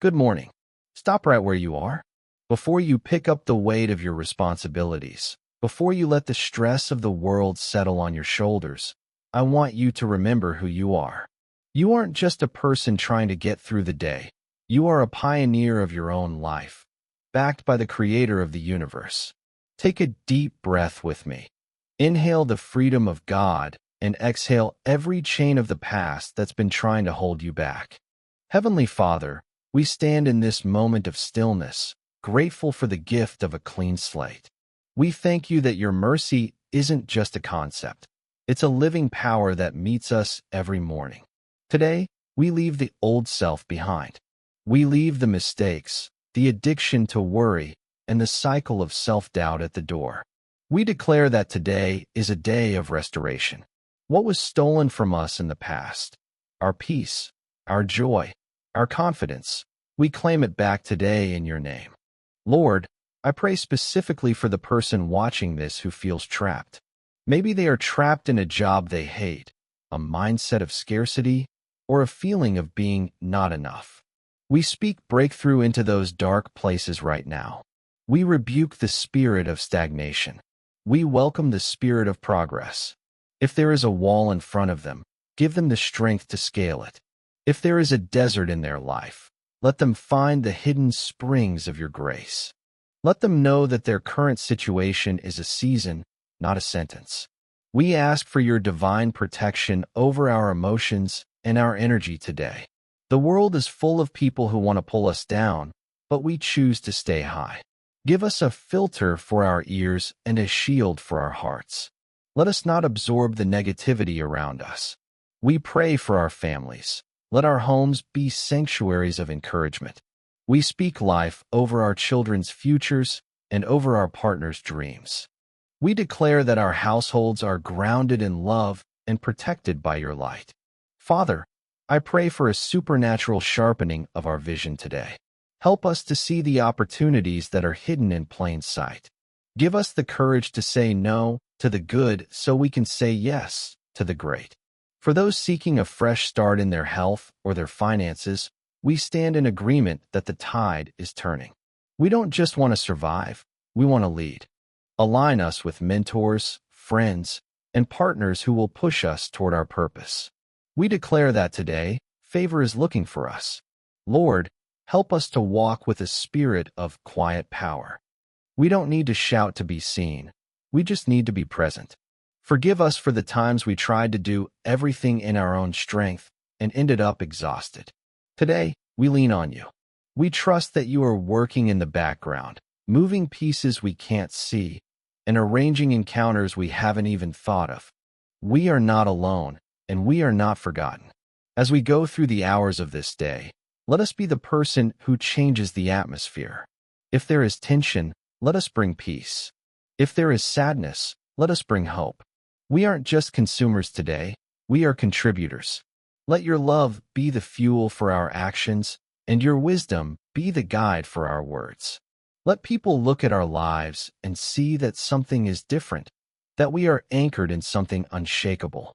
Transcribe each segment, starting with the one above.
Good morning. Stop right where you are. Before you pick up the weight of your responsibilities, before you let the stress of the world settle on your shoulders, I want you to remember who you are. You aren't just a person trying to get through the day. You are a pioneer of your own life, backed by the creator of the universe. Take a deep breath with me. Inhale the freedom of God and exhale every chain of the past that's been trying to hold you back. Heavenly Father, we stand in this moment of stillness, grateful for the gift of a clean slate. We thank you that your mercy isn't just a concept. It's a living power that meets us every morning. Today, we leave the old self behind. We leave the mistakes, the addiction to worry, and the cycle of self-doubt at the door. We declare that today is a day of restoration. What was stolen from us in the past, our peace, our joy, our confidence, we claim it back today in your name. Lord, I pray specifically for the person watching this who feels trapped. Maybe they are trapped in a job they hate, a mindset of scarcity, or a feeling of being not enough. We speak breakthrough into those dark places right now. We rebuke the spirit of stagnation. We welcome the spirit of progress. If there is a wall in front of them, give them the strength to scale it. If there is a desert in their life, let them find the hidden springs of your grace. Let them know that their current situation is a season, not a sentence. We ask for your divine protection over our emotions and our energy today. The world is full of people who want to pull us down, but we choose to stay high. Give us a filter for our ears and a shield for our hearts. Let us not absorb the negativity around us. We pray for our families. Let our homes be sanctuaries of encouragement. We speak life over our children's futures and over our partners' dreams. We declare that our households are grounded in love and protected by your light. Father, I pray for a supernatural sharpening of our vision today. Help us to see the opportunities that are hidden in plain sight. Give us the courage to say no to the good so we can say yes to the great. For those seeking a fresh start in their health or their finances, we stand in agreement that the tide is turning. We don't just want to survive, we want to lead. Align us with mentors, friends, and partners who will push us toward our purpose. We declare that today, favor is looking for us. Lord, help us to walk with a spirit of quiet power. We don't need to shout to be seen. We just need to be present. Forgive us for the times we tried to do everything in our own strength and ended up exhausted. Today, we lean on you. We trust that you are working in the background, moving pieces we can't see, and arranging encounters we haven't even thought of. We are not alone, and we are not forgotten. As we go through the hours of this day, let us be the person who changes the atmosphere. If there is tension, let us bring peace. If there is sadness, let us bring hope. We aren't just consumers today, we are contributors. Let your love be the fuel for our actions, and your wisdom be the guide for our words. Let people look at our lives and see that something is different, that we are anchored in something unshakable.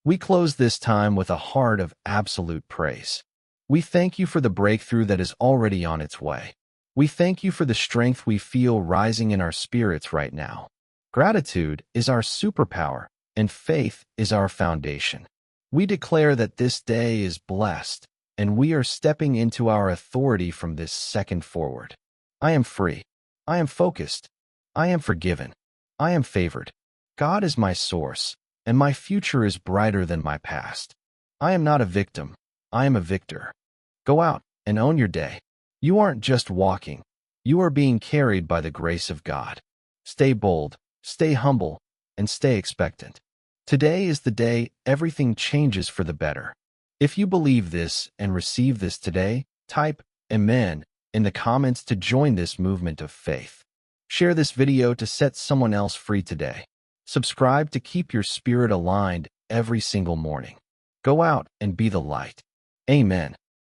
We close this time with a heart of absolute praise. We thank you for the breakthrough that is already on its way. We thank you for the strength we feel rising in our spirits right now. Gratitude is our superpower, and faith is our foundation. We declare that this day is blessed, and we are stepping into our authority from this second forward. I am free. I am focused. I am forgiven. I am favored. God is my source, and my future is brighter than my past. I am not a victim. I am a victor. Go out and own your day. You aren't just walking. You are being carried by the grace of God. Stay bold, stay humble, and stay expectant. Today is the day everything changes for the better. If you believe this and receive this today, type Amen in the comments to join this movement of faith. Share this video to set someone else free today. Subscribe to keep your spirit aligned every single morning. Go out and be the light. Amen.